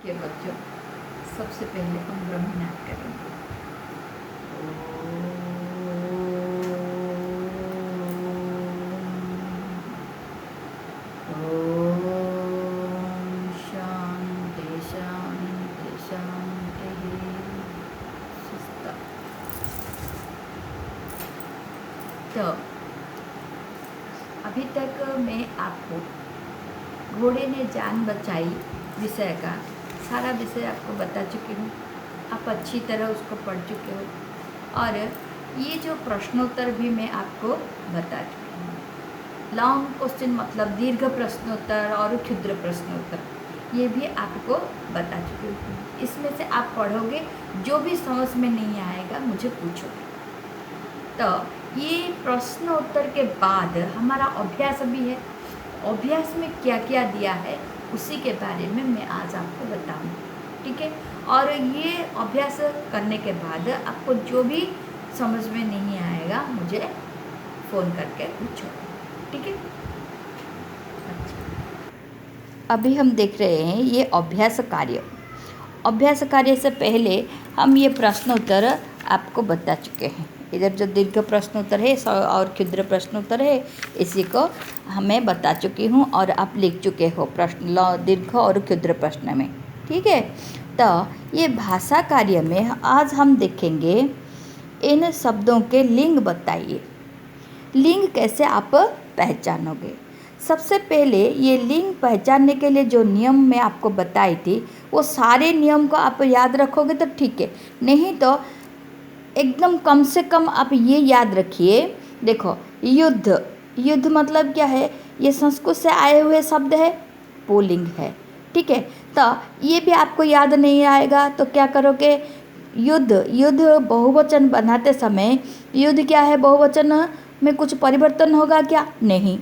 के बच्चों, सबसे पहले हम ब्रह्मनाद करेंगे। ओम शांति शांति शांति। तो अभी तक मैं आपको घोड़े ने जान बचाई विषय का सारा विषय आपको बता चुकी हूँ। आप अच्छी तरह उसको पढ़ चुके हो और ये जो प्रश्नोत्तर भी मैं आपको बता चुकी हूँ। लॉन्ग क्वेश्चन मतलब दीर्घ प्रश्नोत्तर और क्षुद्र प्रश्नोत्तर ये भी आपको बता चुकी हूँ। इसमें से आप पढ़ोगे, जो भी समझ में नहीं आएगा मुझे पूछोगे। तो ये प्रश्नोत्तर के बाद हमारा अभ्यास भी है। अभ्यास में क्या क्या दिया है उसी के बारे में मैं आज आपको बताऊँ, ठीक है। और ये अभ्यास करने के बाद आपको जो भी समझ में नहीं आएगा मुझे फ़ोन करके पूछो, ठीक है। अच्छा, अभी हम देख रहे हैं ये अभ्यास कार्य। अभ्यास कार्य से पहले हम ये प्रश्नोत्तर आपको बता चुके हैं। इधर जो दीर्घ प्रश्नोत्तर है और क्षुद्र प्रश्नोत्तर है, इसी को हमें बता चुकी हूँ और आप लिख चुके हो प्रश्न दीर्घ और क्षुद्र प्रश्न में, ठीक है। तो ये भाषा कार्य में आज हम देखेंगे इन शब्दों के लिंग बताइए। लिंग कैसे आप पहचानोगे। सबसे पहले ये लिंग पहचानने के लिए जो नियम मैं आपको बताई थी वो सारे नियम को आप याद रखोगे तो ठीक है, नहीं तो एकदम कम से कम आप ये याद रखिए। देखो, युद्ध, युद्ध मतलब क्या है, ये संस्कृत से आए हुए शब्द है, पुल्लिंग है, ठीक है। तो ये भी आपको याद नहीं आएगा तो क्या करोगे, युद्ध, युद्ध बहुवचन बनाते समय युद्ध क्या है, बहुवचन में कुछ परिवर्तन होगा क्या, नहीं।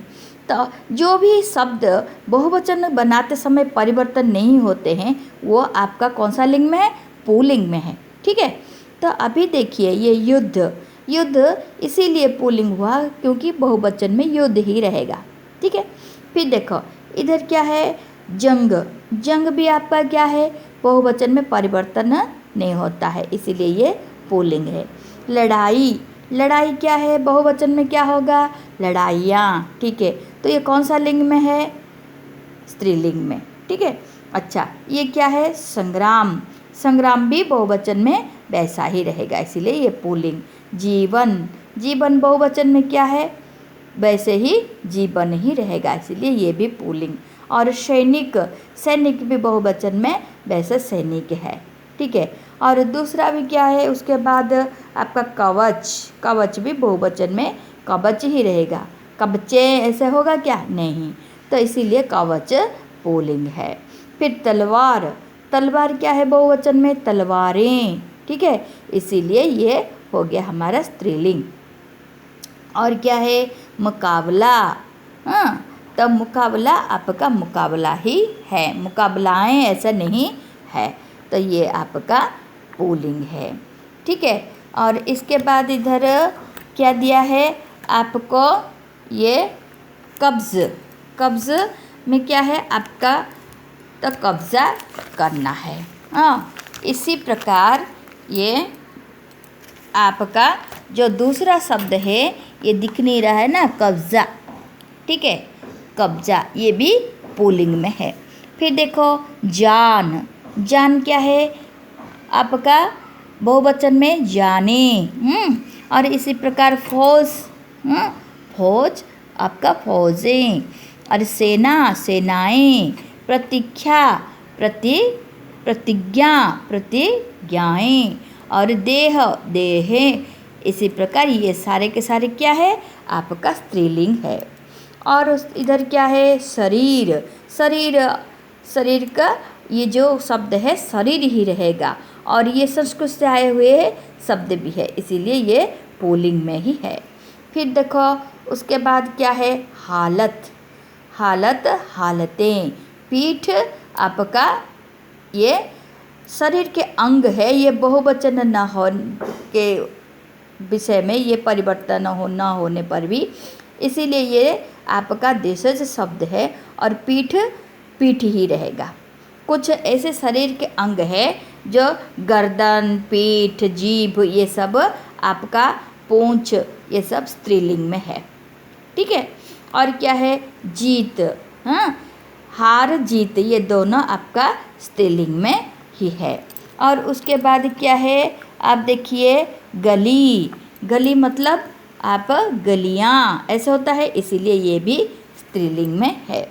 तो जो भी शब्द बहुवचन बनाते समय परिवर्तन नहीं होते हैं वो आपका कौन सा लिंग में है, पुल्लिंग में है, ठीक है। तो अभी देखिए ये युद्ध, युद्ध इसीलिए पुल्लिंग हुआ क्योंकि बहुवचन में युद्ध ही रहेगा, ठीक है। फिर देखो इधर क्या है, जंग, जंग भी आपका क्या है, बहुवचन में परिवर्तन नहीं होता है इसीलिए ये पुल्लिंग है। लड़ाई, लड़ाई क्या है, बहुवचन में क्या होगा, लड़ाइयाँ, ठीक है। तो ये कौन सा लिंग में है, स्त्रीलिंग में, ठीक है। अच्छा, ये क्या है, संग्राम, संग्राम भी बहुवचन में वैसा ही रहेगा इसीलिए ये पुल्लिंग। जीवन, जीवन बहुवचन में क्या है, वैसे ही जीवन ही रहेगा इसीलिए ये भी पुल्लिंग। और सैनिक, सैनिक भी बहुवचन में वैसे सैनिक है, ठीक है। और दूसरा भी क्या है, उसके बाद आपका कवच, कवच भी बहुवचन में कवच ही रहेगा, कवचे ऐसे होगा क्या, नहीं, तो इसीलिए कवच पुल्लिंग है। फिर तलवार, तलवार क्या है, बहुवचन में तलवारें, ठीक है, इसीलिए ये हो गया हमारा स्त्रीलिंग। और क्या है, मुकाबला, हाँ, तब मुकाबला आपका मुकाबला ही है, मुकाबलाएं ऐसा नहीं है, तो ये आपका पुल्लिंग है, ठीक है। और इसके बाद इधर क्या दिया है आपको, ये कब्ज़, कब्ज़ में क्या है आपका, तो कब्ज़ा करना है, हाँ। इसी प्रकार ये आपका जो दूसरा शब्द है ये दिख नहीं रहा है ना, कब्ज़ा, ठीक है, कब्ज़ा ये भी पुल्लिंग में है। फिर देखो जान, जान क्या है आपका, बहुवचन में जाने, और इसी प्रकार फौज, फौज आपका फौजें, और सेना, सेनाएं, प्रतीक्षा, प्रतिज्ञा, प्रतिज्ञाएं, और देह, देहें, इसी प्रकार ये सारे के सारे क्या है आपका स्त्रीलिंग है। और इधर क्या है, शरीर, शरीर, शरीर का ये जो शब्द है शरीर ही रहेगा और ये संस्कृत से आए हुए शब्द भी है इसीलिए ये पुल्लिंग में ही है। फिर देखो उसके बाद क्या है, हालत, हालत, हालतें, पीठ आपका ये शरीर के अंग है, ये बहुवचन न हो के विषय में ये परिवर्तन न होने पर भी इसीलिए ये आपका देशज शब्द है और पीठ, पीठ ही रहेगा, कुछ ऐसे शरीर के अंग है जो गर्दन, पीठ, जीभ, ये सब आपका पूंछ, ये सब स्त्रीलिंग में है। ठीक है। और क्या है, जीत, हाँ, हार जीत, ये दोनों आपका स्त्रीलिंग में ही है। और उसके बाद क्या है, आप देखिए गली, गली मतलब आप गलियाँ ऐसे होता है, इसीलिए ये भी स्त्रीलिंग में है।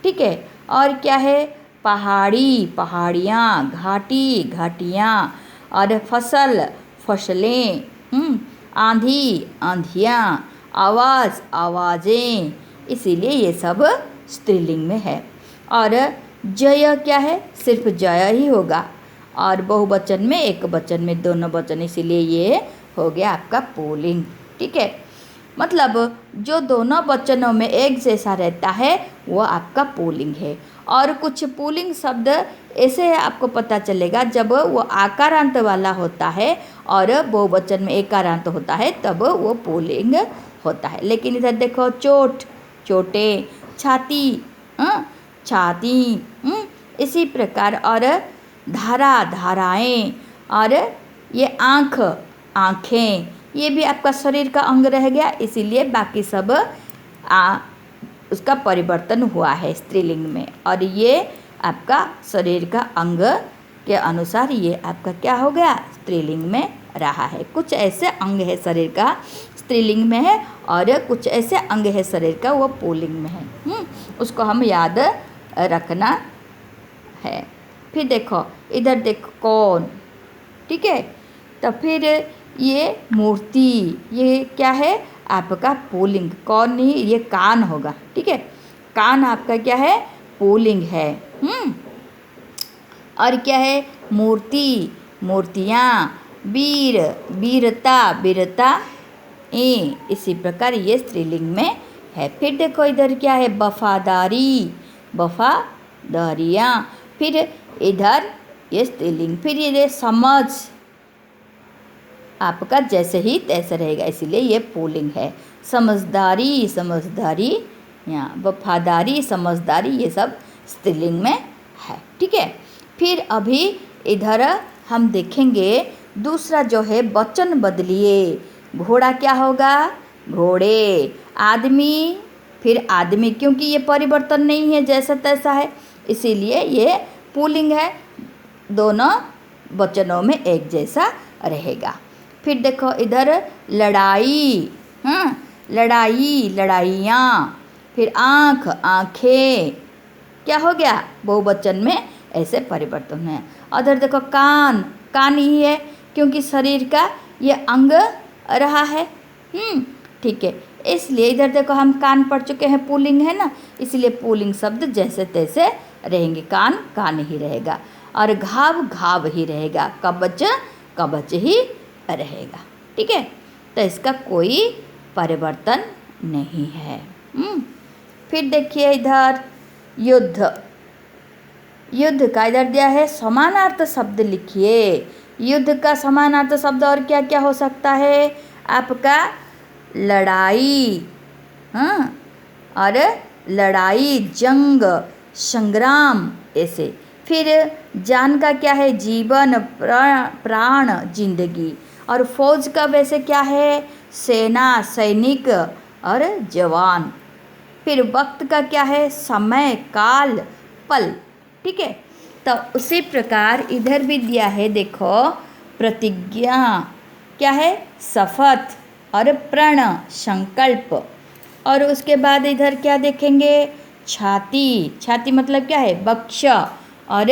ठीक है। और क्या है, पहाड़ी, पहाड़ियाँ, घाटी, घाटियाँ, और फसल, फसलें, आंधी, आंधियाँ, आवाज़, आवाज़ें, इसीलिए ये सब स्त्रीलिंग में है। और जय क्या है, सिर्फ जय ही होगा, और बहुवचन में, एक वचन में, दोनों वचन, इसीलिए ये हो गया आपका पुल्लिंग। ठीक है। मतलब जो दोनों वचनों में एक जैसा रहता है वो आपका पुल्लिंग है। और कुछ पुल्लिंग शब्द ऐसे आपको पता चलेगा जब वो आकारांत वाला होता है और बहुवचन में एकारांत होता है, तब वो पुल्लिंग होता है। लेकिन इधर देखो, चोट, चोटें, छाती, छाती, इसी प्रकार, और धारा, धाराएं, और ये आँख, आँखें, ये भी आपका शरीर का अंग रह गया, इसीलिए बाकी सब उसका परिवर्तन हुआ है स्त्रीलिंग में। और ये आपका शरीर का अंग के अनुसार ये आपका क्या हो गया, स्त्रीलिंग में रहा है। कुछ ऐसे अंग है शरीर का स्त्रीलिंग में है, और कुछ ऐसे अंग है शरीर का वो पुल्लिंग में है। उसको हम याद रखना है। फिर देखो इधर देखो, कौन, ठीक है। तो फिर ये मूर्ति, ये क्या है आपका पुल्लिंग, कौन नहीं, ये कान होगा। ठीक है। कान आपका क्या है, पुल्लिंग है। और क्या है, मूर्ति, मूर्तियाँ, वीर, वीरता, वीरता, इसी प्रकार ये स्त्रीलिंग में है। फिर देखो इधर क्या है, वफादारी, वफादारियाँ, फिर इधर ये स्त्रीलिंग। फिर ये समझ, आपका जैसे ही तैसे रहेगा, इसीलिए ये पुल्लिंग है। समझदारी, समझदारी, यहाँ वफादारी, समझदारी, ये सब स्त्रीलिंग में है। ठीक है। फिर अभी इधर हम देखेंगे दूसरा जो है, वचन बदलिए। घोड़ा क्या होगा, घोड़े, आदमी, फिर आदमी, क्योंकि ये परिवर्तन नहीं है, जैसा तैसा है, इसीलिए ये पुल्लिंग है, दोनों वचनों में एक जैसा रहेगा। फिर देखो इधर लड़ाई, लड़ाई, लड़ाइयाँ, फिर आँख, आँखें, क्या हो गया, बहुवचन में ऐसे परिवर्तन है। उधर देखो कान, कान ही है, क्योंकि शरीर का ये अंग रहा है। ठीक है। इसलिए इधर देखो हम कान पढ़ चुके हैं, पुल्लिंग है ना, इसलिए पुल्लिंग शब्द जैसे तैसे रहेंगे, कान कान ही रहेगा, और घाव घाव ही रहेगा, कवच कवच ही रहेगा। ठीक है। तो इसका कोई परिवर्तन नहीं है। फिर देखिए इधर युद्ध, युद्ध का इधर दिया है समानार्थ शब्द लिखिए। युद्ध का समानार्थ शब्द और क्या क्या हो सकता है, आपका लड़ाई, और लड़ाई, जंग, संग्राम, ऐसे। फिर जान का क्या है, जीवन, प्राण, जिंदगी, और फौज का वैसे क्या है, सेना, सैनिक, और जवान। फिर वक्त का क्या है, समय, काल, पल। ठीक है। तो उसी प्रकार इधर भी दिया है, देखो प्रतिज्ञा क्या है, शपथ, और प्रण, संकल्प। और उसके बाद इधर क्या देखेंगे, छाती, छाती मतलब क्या है, वक्ष, और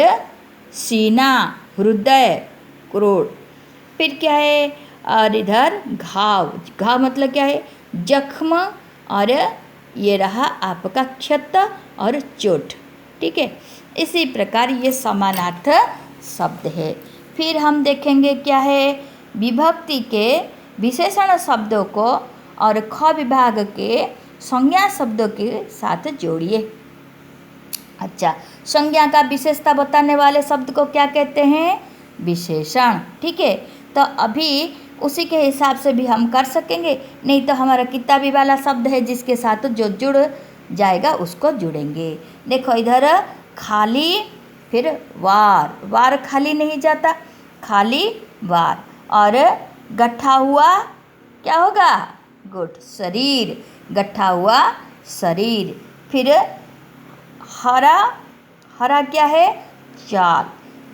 सीना, हृदय, क्रोध। फिर क्या है, और इधर घाव, घाव मतलब क्या है, जख्म, और ये रहा आपका क्षत और चोट। ठीक है। इसी प्रकार ये समानार्थ शब्द है। फिर हम देखेंगे क्या है, विभक्ति के विशेषण शब्दों को और ख विभाग के संज्ञा शब्दों के साथ जोड़िए। अच्छा, संज्ञा का विशेषता बताने वाले शब्द को क्या कहते हैं, विशेषण। ठीक है। तो अभी उसी के हिसाब से भी हम कर सकेंगे, नहीं तो हमारा किताबी वाला शब्द है जिसके साथ जो जुड़ जाएगा उसको जुड़ेंगे। देखो इधर खाली फिर वार, वार खाली नहीं जाता, खाली वार। और गट्ठा हुआ क्या होगा? गुड, शरीर, गट्ठा हुआ शरीर। फिर हरा, हरा क्या है? चाल।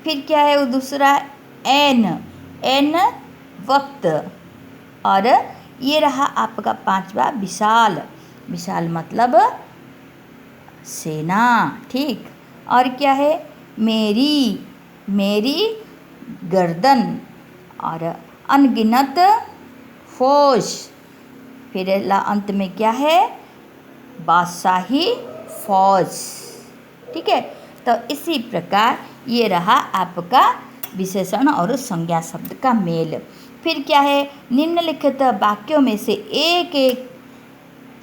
फिर क्या है वो दूसरा? एन, एन वक्त। और ये रहा आपका पांचवा विशाल, विशाल मतलब सेना, ठीक। और क्या है? मेरी, मेरी गर्दन। और अनगिनत फौज। फिर अंत में क्या है? बादशाही फौज, ठीक है। तो इसी प्रकार ये रहा आपका विशेषण और संज्ञा शब्द का मेल। फिर क्या है? निम्नलिखित वाक्यों में से एक एक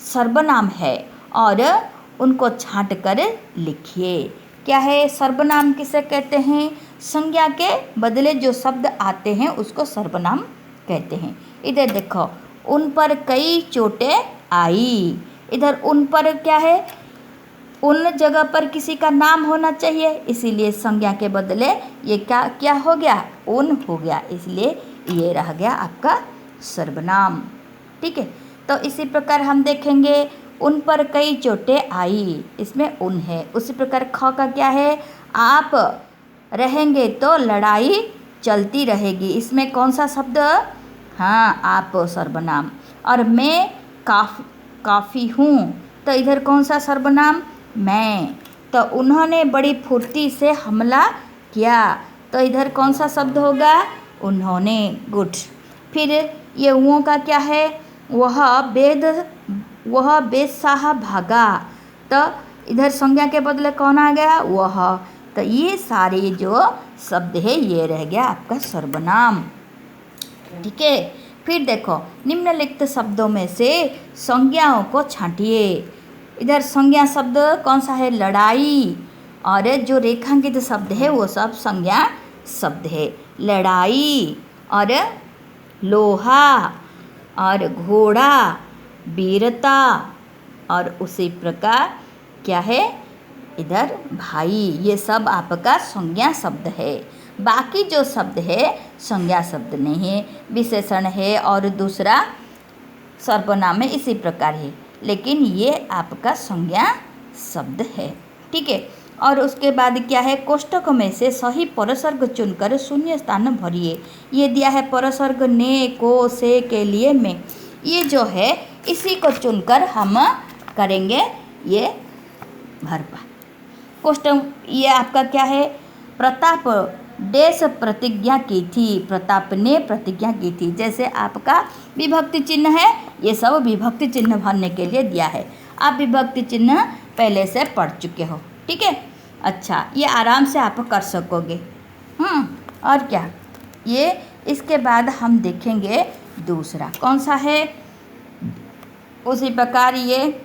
सर्वनाम है और उनको छांट कर लिखिए। क्या है? सर्वनाम किसे कहते हैं? संज्ञा के बदले जो शब्द आते हैं उसको सर्वनाम कहते हैं। इधर देखो, उन पर कई चोटें आई। इधर उन पर क्या है? उन जगह पर किसी का नाम होना चाहिए, इसीलिए संज्ञा के बदले ये क्या क्या हो गया? उन हो गया, इसलिए ये रह गया आपका सर्वनाम, ठीक है। तो इसी प्रकार हम देखेंगे, उन पर कई चोटें आई, इसमें उन है। उसी प्रकार ख का क्या है? आप रहेंगे तो लड़ाई चलती रहेगी, इसमें कौन सा शब्द? हाँ, आप सर्वनाम। और मैं काफ़ी हूँ, तो इधर कौन सा सर्वनाम? मैं। तो उन्होंने बड़ी फुर्ती से हमला किया, तो इधर कौन सा शब्द होगा? उन्होंने, गुड। फिर ये वो का क्या है? वह बेसाह भागा, तो इधर संज्ञा के बदले कौन आ गया? वह। तो ये सारे जो शब्द है ये रह गया आपका सर्वनाम, ठीक है। फिर देखो, निम्नलिखित शब्दों में से संज्ञाओं को छांटिए। इधर संज्ञा शब्द कौन सा है? लड़ाई। और जो रेखांकित शब्द है वो सब संज्ञा शब्द है। लड़ाई और लोहा और घोड़ा, वीरता। और उसी प्रकार क्या है? इधर भाई, ये सब आपका संज्ञा शब्द है। बाकी जो शब्द है संज्ञा शब्द नहीं है, विशेषण है और दूसरा सर्वनाम है, इसी प्रकार है, लेकिन ये आपका संज्ञा शब्द है, ठीक है। और उसके बाद क्या है? कोष्ठकों में से सही परसर्ग चुनकर शून्य स्थान भरिए। ये दिया है परसर्ग ने, को, से के लिए में, ये जो है इसी को चुनकर हम करेंगे ये भरपा। कोष्ठक ये आपका क्या है? प्रताप देश प्रतिज्ञा की थी, प्रताप ने प्रतिज्ञा की थी। जैसे आपका विभक्ति चिन्ह है, ये सब विभक्ति चिन्ह भरने के लिए दिया है। आप विभक्ति चिन्ह पहले से पढ़ चुके हो, ठीक है। अच्छा, ये आराम से आप कर सकोगे। और क्या, ये इसके बाद हम देखेंगे दूसरा कौन सा है। उसी प्रकार ये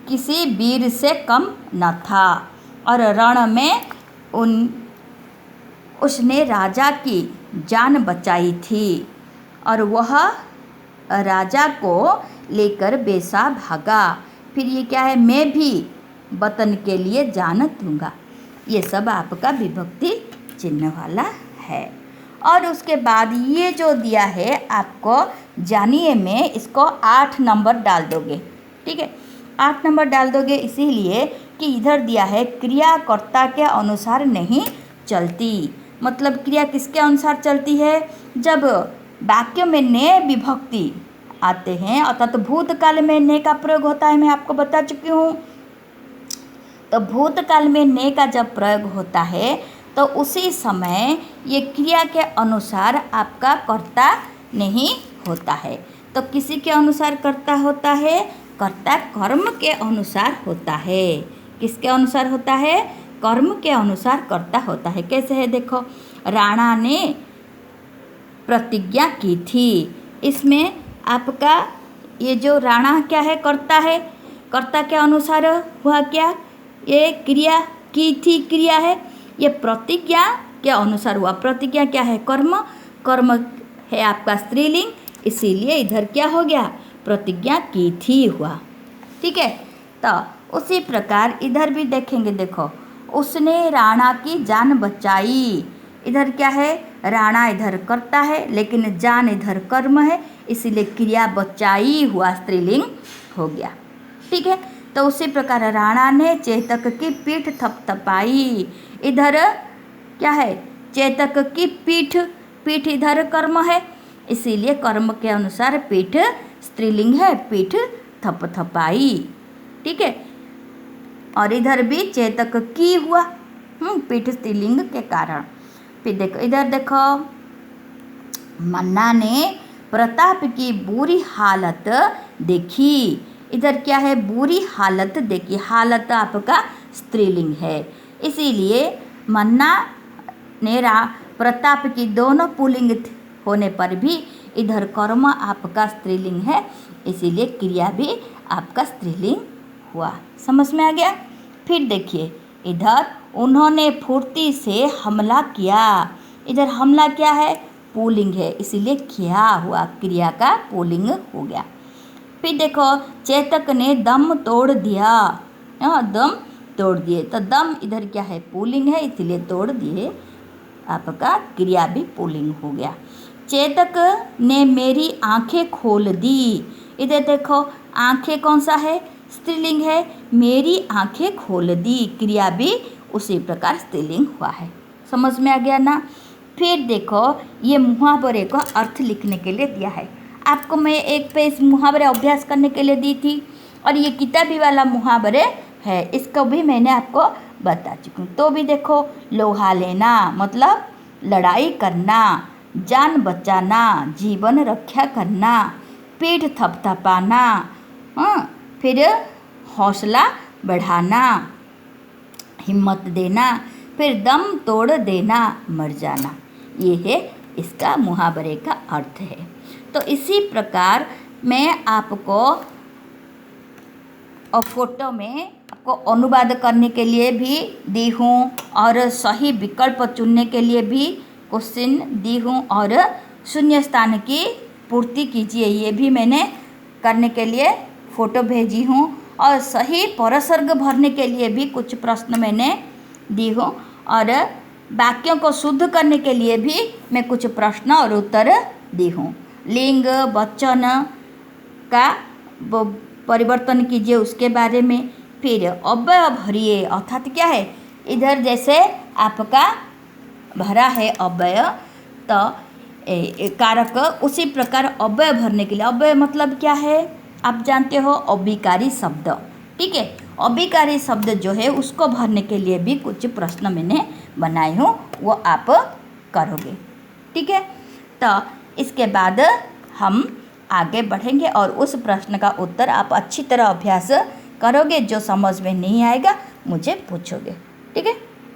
किसी वीर से कम न था और रण में उसने राजा की जान बचाई थी और वह राजा को लेकर बेसा भागा। फिर ये क्या है? मैं भी वतन के लिए जान दूंगा। ये सब आपका विभक्ति चिन्ह वाला है। और उसके बाद ये जो दिया है आपको जानिए में, इसको 8 नंबर डाल दोगे, ठीक है। 8 नंबर डाल दोगे इसीलिए कि इधर दिया है क्रियाकर्ता के अनुसार नहीं चलती। मतलब क्रिया किसके अनुसार चलती है? जब वाक्य में ने विभक्ति आते हैं, अर्थात भूतकाल में ने का प्रयोग होता है, मैं आपको बता चुकी हूँ। तो भूतकाल में ने का जब प्रयोग होता है तो उसी समय ये क्रिया के अनुसार आपका कर्ता नहीं होता है। तो किसी के अनुसार कर्ता होता है? कर्ता कर्म के अनुसार होता है। किसके अनुसार होता है? कर्म के अनुसार कर्ता होता है। कैसे है देखो, राणा ने प्रतिज्ञा की थी, इसमें आपका ये जो राणा क्या है? कर्ता है। कर्ता के अनुसार हुआ क्या? ये क्रिया की थी क्रिया है, ये प्रतिज्ञा के अनुसार हुआ। प्रतिज्ञा क्या है? कर्म। कर्म है आपका स्त्रीलिंग, इसीलिए इधर क्या हो गया? प्रतिज्ञा की थी हुआ, ठीक है। तो उसी प्रकार इधर भी देखेंगे, देखो उसने राणा की जान बचाई। इधर क्या है, राणा इधर करता है लेकिन जान इधर कर्म है, इसीलिए क्रिया बचाई हुआ स्त्रीलिंग हो गया। ठीक है, तो उसी प्रकार राणा ने चेतक की पीठ थपथपाई। इधर क्या है, चेतक की पीठ, पीठ इधर कर्म है, इसीलिए कर्म के अनुसार पीठ स्त्रीलिंग है, पीठ थपथपाई। ठीक है, और इधर भी चेतक की हुआ, पीठ स्त्रीलिंग के कारण। फिर देखो इधर देखो, मन्ना ने प्रताप की बुरी हालत देखी। इधर क्या है, बुरी हालत देखी, हालत आपका स्त्रीलिंग है, इसीलिए मन्ना ने प्रताप की दोनों पुल्लिंग होने पर भी इधर कर्म आपका स्त्रीलिंग है, इसीलिए क्रिया भी आपका स्त्रीलिंग हुआ। समझ में आ गया। फिर देखिए इधर उन्होंने फुर्ती से हमला किया। इधर हमला क्या है, पुल्लिंग है, इसीलिए किया हुआ क्रिया का पुल्लिंग हो गया। फिर देखो चेतक ने दम तोड़ दिया, दम तोड़ दिए, तो दम इधर क्या है, पुल्लिंग है, इसलिए तोड़ दिए, आपका क्रिया भी पुल्लिंग हो गया। चेतक ने मेरी आंखें खोल दी। इधर देखो आंखें कौन सा है, स्त्रीलिंग है, मेरी आंखें खोल दी, क्रिया भी उसी प्रकार स्त्रीलिंग हुआ है। समझ में आ गया ना। फिर देखो ये मुहावरे का अर्थ लिखने के लिए दिया है आपको। मैं एक पेज मुहावरे अभ्यास करने के लिए दी थी, और ये किताबी वाला मुहावरे है, इसको भी मैंने आपको बता चुकी हूँ। तो भी देखो, लोहा लेना मतलब लड़ाई करना, जान बचाना, जीवन रक्षा करना, पीठ थपथपाना, फिर हौसला बढ़ाना, हिम्मत देना, फिर दम तोड़ देना, मर जाना, ये है इसका मुहावरे का अर्थ है। तो इसी प्रकार मैं आपको और फोटो में आपको अनुवाद करने के लिए भी दी हूँ, और सही विकल्प चुनने के लिए भी क्वेश्चन दी हूँ, और शून्य स्थान की पूर्ति कीजिए, ये भी मैंने करने के लिए फ़ोटो भेजी हूँ, और सही परसर्ग भरने के लिए भी कुछ प्रश्न मैंने दी हूँ, और वाक्यों को शुद्ध करने के लिए भी मैं कुछ प्रश्न और उत्तर दी हूँ। लिंग वचन का परिवर्तन कीजिए उसके बारे में। फिर अव्यय भरिए, अर्थात क्या है, इधर जैसे आपका भरा है अव्यय, तो कारक, उसी प्रकार अव्यय भरने के लिए, अव्यय मतलब क्या है आप जानते हो, अभिकारी शब्द। ठीक है, अभिकारी शब्द जो है उसको भरने के लिए भी कुछ प्रश्न मैंने बनाए हूँ, वो आप करोगे। ठीक है, तो इसके बाद हम आगे बढ़ेंगे और उस प्रश्न का उत्तर आप अच्छी तरह अभ्यास करोगे। जो समझ में नहीं आएगा मुझे पूछोगे। ठीक है।